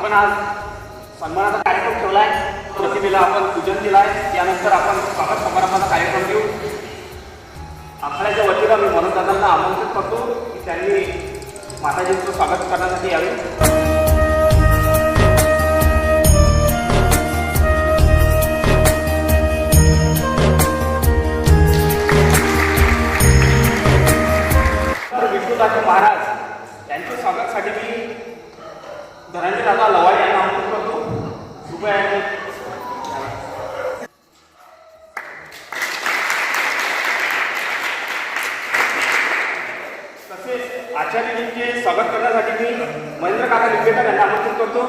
आपण आज सन्मानाचा कार्यक्रम ठेवला आहे. प्रतिमेला आपण पूजन केलं आहे. त्यानंतर आपण स्वागत समारंभाचा कार्यक्रम घेऊ. आखाड्याच्या वतीनं मी मनोज दादांना आमंत्रित करतो की त्यांनी माताजींचं स्वागत करण्यासाठी यावे. विष्णुदास महाराज यांच्या स्वागतासाठी मी धनंजय दादा लवाई यांना आमंत्रित करतो. कृपया तसेच आचार्यजींचे स्वागत करण्यासाठी मी महेंद्र काका लिंबेकर यांना आमंत्रित करतो.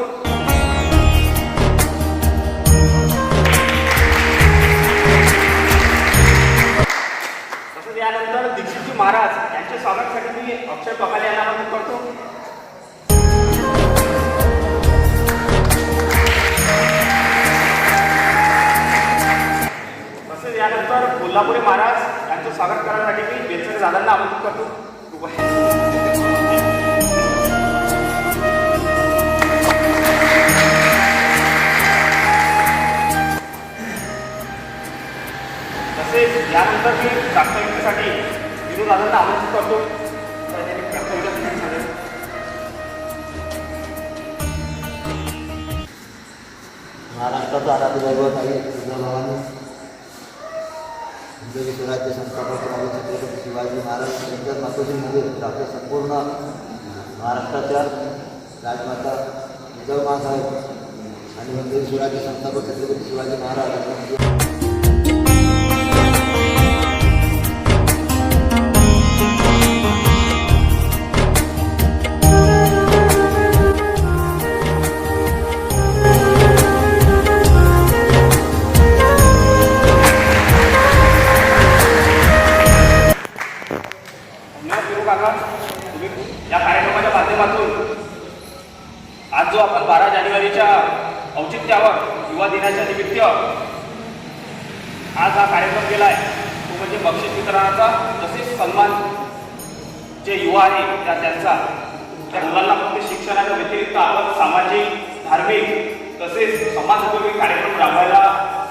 तसंच यानंतर दीक्षितजी महाराज यांच्या स्वागतासाठी मी अक्षय बकाले यांना आमंत्रित करतो. तसेच यानंतर कोल्हापुरी महाराज यांचं स्वागत करण्यासाठी मी बेलसरे दादांना आमंत्रित करतो. तसेच यानंतर मी प्रास्ताविकेसाठी विनोद दादांना आमंत्रित करतो. महाराष्ट्राचा आराध्य दैवत आहे तुळजाभवानी. हिंदवी स्वराज्य संस्थापक छत्रपती शिवाजी महाराज यांच्या मातोश्रीमध्ये आपल्या संपूर्ण महाराष्ट्राच्या राजमाता जिजाऊमासाहेब आणि हिंदवी स्वराज्य संस्थापक छत्रपती शिवाजी महाराज या कार्यक्रमाच्या माध्यमातून आज जो आपण 12 जानेवारीच्या औचित्यावर युवा दिनाच्या निमित्त आज हा कार्यक्रम केला आहे तो म्हणजे बक्षीस वितरणाचा. तसेच सन्मान जे युवा आहे त्यांचा त्या मुलांना फक्त शिक्षणाच्या व्यतिरिक्त आपण सामाजिक धार्मिक तसेच समाजोपयोगी कार्यक्रम राबवायला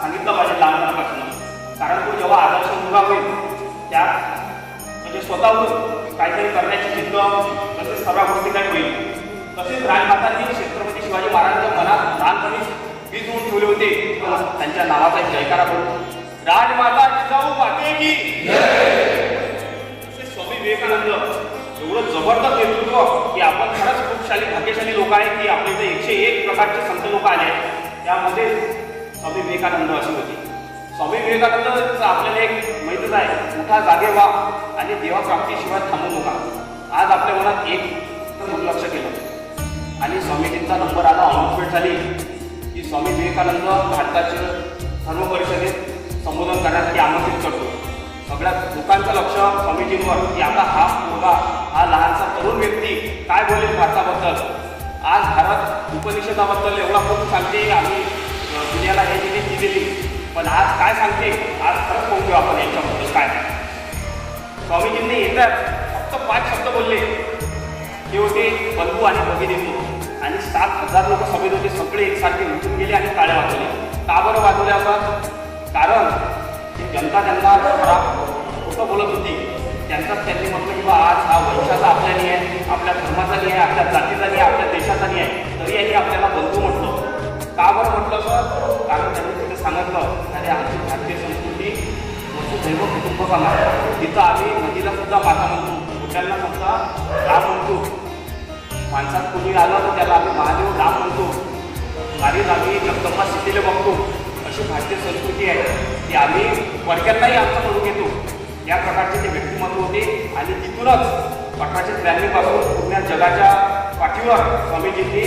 सांगितलं पाहिजे लहानपणापासून. कारण तो जेव्हा आदर्श मुलगा होईल त्या म्हणजे स्वतःहून काहीतरी करण्याची जिद्द तसेच सर्व गोष्टी काही होईल. तसेच राजमातांनी छत्रपती शिवाजी महाराजांच्या मनात लहानपणीच बीज होऊन ठेवले होते. त्यांच्या नावाचा एक जयकारा बोलतो, राजमाता जिजाऊ माते की. तसेच स्वामी विवेकानंद एवढं जबरदस्त नेतृत्व की आपण खरंच खूप भाग्यशाली लोक आहे की आपल्या इथे 101 प्रकारचे संत लोक आले आहेत. त्यामध्ये स्वामी विवेकानंद अशी होती. स्वामी विवेकानंद आपल्याला एक माहितच आहे, उठा जागे व्हा आणि देवाप्राप्तीशिवाय थांबू नका. आज आपल्या मनात एक दुर्लक्ष केलं आणि स्वामीजींचा नंबर आला, अनाउन्समेंट झाली की स्वामी विवेकानंद भारताच्या धर्म परिषदेत संबोधन करण्यासाठी आमंत्रित करतो. सगळ्या लोकांचं लक्ष स्वामीजींवर की आता हा मुलगा हा लहानसा तरुण व्यक्ती काय बोलेल भारताबद्दल. आज भारत उपनिषदाबद्दल एवढा खूप सांगते, आम्ही दुनियाला हे दिली ती दिली, पण आज काय सांगते आज खरंच पाहून घेऊ आपण यांच्याबद्दल काय. स्वामीजींनी येतात फक्त 5 शब्द बोलले. ते होते बंधू आणि भगिनी आणि 7,000 लोक सभेत होते. सगळे एकसारखे उठून गेले आणि टाळ्या वाजवले. का बरं वाजवले असं? कारण जनता त्यांना खराब खोटं बोलत होती. त्यांचाच त्यांनी म्हटलं की बा आज हा वंशाचा आपल्या नाही आहे, आपल्या धर्माचा नाही आहे, आपल्या जातीचा नाही आहे, आपल्या देशाचा नाही आहे, तरी यांनी आपल्याला बंधू म्हटलं. का बरं म्हटलं सर? कारण त्यांनी तिथे सांगितलं अरे आमची भारतीय संस्कृती वसुधैव कुटुंबकम आहे. तिथं आम्ही नदीला सुद्धा माता म्हणतो, कुठल्याला सुद्धा राम म्हणतो, माणसात कोणी आलं तर त्याला आम्ही महादेव राम म्हणतो, नारीत आम्ही जगदंबा सीतेला बघतो. अशी भारतीय संस्कृती आहे ती आम्ही वर्गांनाही आमचं करून घेतो. या प्रकारचे ते व्यक्तिमत्व होते आणि तिथूनच 1893 पासून पूर्ण जगाच्या पाठीवर स्वामीजींनी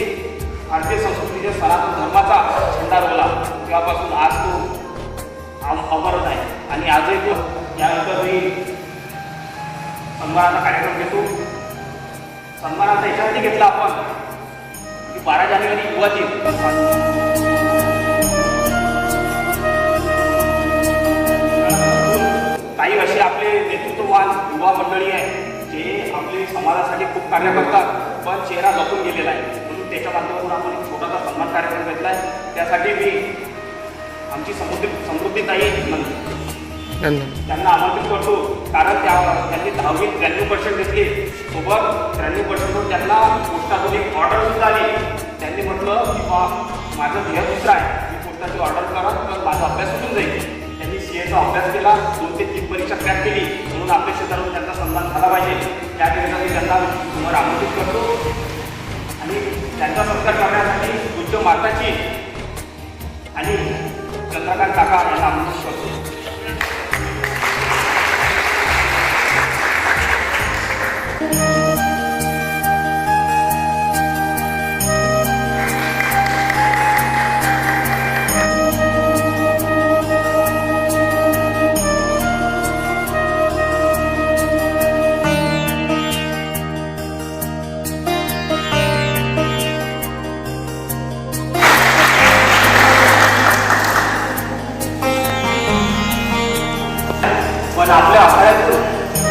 भारतीय संस्कृतीच्या सनातन धर्माचा झेंडा रोवला. तेव्हापासून आज तो अमरच आहे आणि आजही तो. यानंतर मी सन्मानाचा कार्यक्रम घेतो. सन्मानाचा याच्यासाठी घेतला आपण की 12 जानेवारी युवा दिन. काही असे आपले नेतृत्ववान युवा मंडळी आहे जे आपले समाजासाठी खूप कार्य करतात पण चेहरा लपून गेलेला आहे. म्हणून त्याच्या माध्यमातून आपण एक छोटासा सन्मान कार्यक्रम घेतला आहे. त्यासाठी मी आमची समृद्धीताई त्यांना आमंत्रित करतो, कारण त्यांनी 10वीत 93% घेतले. सोबत 93% त्यांना पोस्टातून एक ऑर्डर सुद्धा आली. त्यांनी म्हटलं की माझं ध्येय दुसरं आहे, मी पोस्टाची ऑर्डर करत तर माझा अभ्यास सुटून जाईल. त्यांनी CA चा अभ्यास केला, 2 ते 3 परीक्षा क्रॅक केली, म्हणून अपेक्षा करून त्यांचा सन्मान झाला पाहिजे. त्याकरिता मी त्यांना समोर आमंत्रित करतो आणि त्यांचा सत्कार करण्यासाठी पूज्य माताची आणि चंद्रकांत काका यांना आमंत्रित करतो. पण आपल्या आखाड्यातून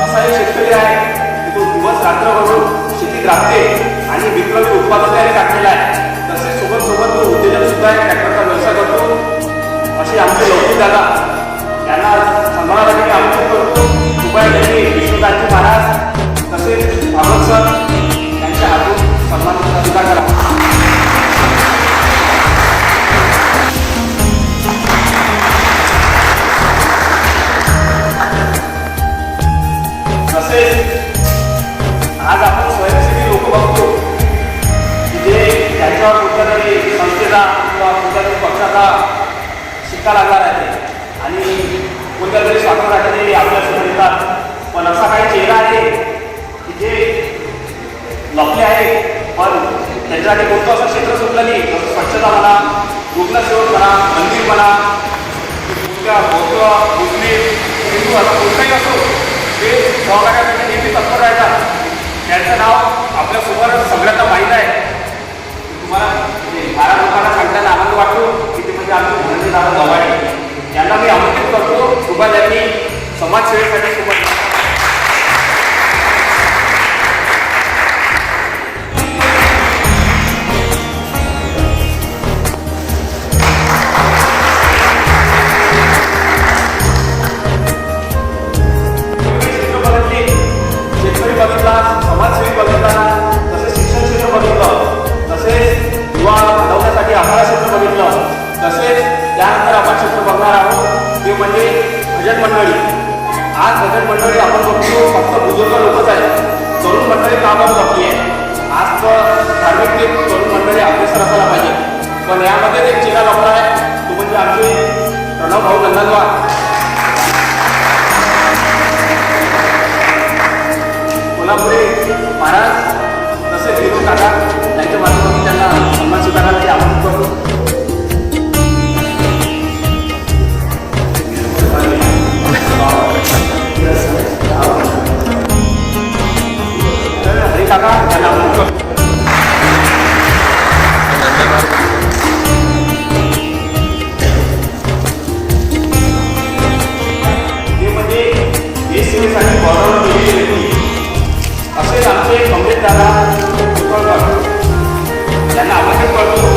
असा एक शेतकरी आहे की तो दिवस रात्र करून शेतीत राबते आणि विक्रमी उत्पादन तयारी काढलेला आहे. तसेच सोबत तो उद्योजक सुद्धा आहे, ट्रॅक्टरचा व्यवसाय करतो. असे आमचे लौकिक दादा यांना सन्मानासाठी आमंत्रित करतो. कृपया त्यांनी विष्णुदासजी महाराज तसेच भागवत सर यांच्या हातून सन्मानाचा स्वीकार करा. आज आपण स्वयंसेवी लोक बघतो की जे त्यांच्यावर कुठल्या तरी संस्थेचा किंवा कुठल्या तरी पक्षाचा शिक्का लागणार आहे आणि कुठल्या तरी स्वातंत्र्यासाठी आपल्यासमोर येतात. पण असा काही चेहरा आहे की जे लपले आहे, पण त्याच्यासाठी कोणतं असं क्षेत्र सुटलं नाही. जसं स्वच्छता म्हणा, रुग्णसेवक म्हणा, मंदिर म्हणा, बौद्ध, मुस्लिम, हिंदू असं कोणताही असो, ते सहकार्यासाठी नेहमी तत्पर राहतात. त्यांचं नाव आपल्यासमोर सगळ्यांना माहीत आहे. तुम्हाला बारा लोकांना सांगताना आनंद वाटतो की ते म्हणजे आमचे धनंजय दादा गव्हाणे यांना मी आमंत्रित करतो. कृपया त्यांनी समाजसेवेसाठी सोबत समाजसेवी बघितला, तसेच शिक्षण क्षेत्र बघितलं, तसेच युवा घडवण्यासाठी आखाडा क्षेत्र बघितलं, तसेच त्यानंतर आपण क्षेत्र बघणार आहोत ते म्हणजे भजन मंडळी. आज भजन मंडळी आपण बघतो फक्त बुजुर्ग लोकच आहेत, तरुण मंडळी कामात बाकी आहे. आज तर धार्मिक तरुण मंडळी अग्रेसर असायला पाहिजे. पण यामध्ये एक चेहरा लपला आहे, तो म्हणजे आमचे प्रणव भाऊ नंदनवार कोल्हापुरे महाराज तसेच विनोद काका यांच्या माध्यमातून त्यांना सन्मान स्वीकारण्यासाठी आमंत्रित करतो. हरी काका यांना आमंत्रित करतो. ते म्हणजे देश सेवेसाठी गौरव केलेली व्यक्ती असेच आमचे कमलेश दादा त्यांना आमंत्रित करतो.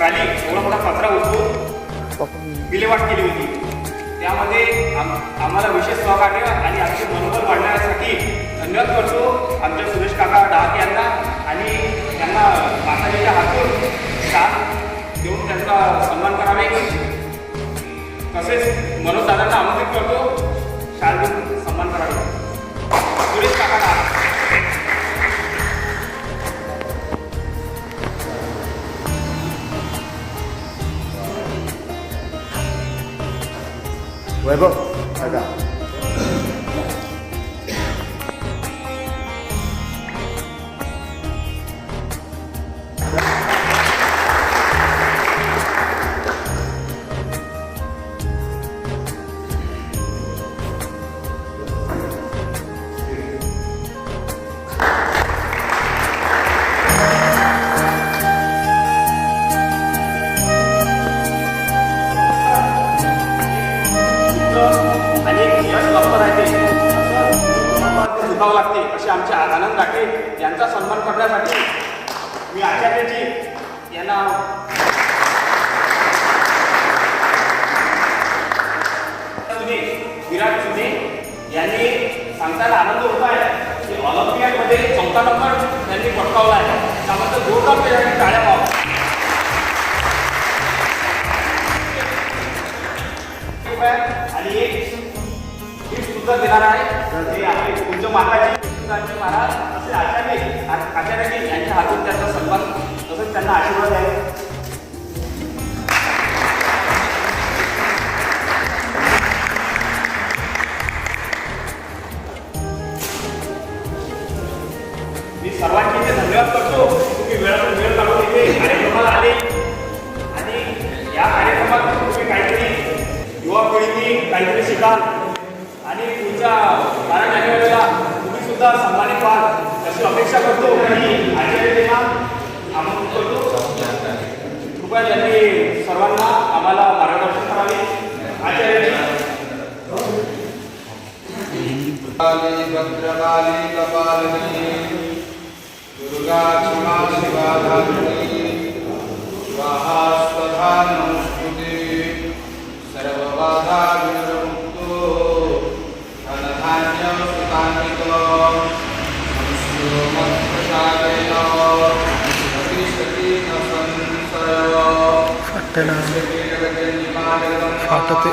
ट्रॉली एवढा मोठा कचरा उचलून विल्हेवाट केली होती. त्यामध्ये आम्हाला विशेष सहकार्य आणि आमचे मनोबल वाढवण्यासाठी धन्यवाद करतो आमच्या सुरेश काका डहाके यांना आणि त्यांना माताजीच्या हातून शाल देऊन त्यांचा सन्मान करावे. तसेच मनोज दादांना आमंत्रित करतो शाल देऊन सन्मान करावे. सुरेश काका डहाके. वैभव दादा आणि एक यश लवकर आहे ते झुकावं लागते असे आमचे आनंद राखे यांचा सन्मान करण्यासाठी मी आचार्यजी यांना विराट सुने यांनी सांगताना आनंद होत आहे की ऑलिम्पियाडमध्ये 4था नंबर त्यांनी पटकावला आहे. त्याबद्दल जोरदार त्यांनी टाळ्या व्हावं. आणि एक गिफ्ट सुद्धा देणार आहे ते आपले पूज्य माताजी महाराज असे आचार्यजी यांच्या हातून त्यांचा सन्मान तसंच त्यांना आशीर्वाद आहे. मी सर्वांचे इथे धन्यवाद करतो. तुम्ही वेळातून वेळ काढून इथे कार्यक्रमाला आले आणि या कार्यक्रमात तुम्ही काहीतरी युवा पिढीने काहीतरी शिकाल आणि पुढच्या 12 जानेवारीला तुम्ही सुद्धा सन्मानित व्हाल अशी अपेक्षा करतो आणि आचार्यांना आमंत्रित करतो. कृपया त्यांनी सर्वांना आम्हाला मार्गदर्शन करावे. आचार्य भद्रकाली कपालिनी दुर्गा क्षमा शिवा धात्री स्वाहा स्वधा नमस्ते सर्वबाधा विमुक्तो धनधान्य सुतान्वितो संस्कृतमत्प्रसादेन सती न संशयो फाटते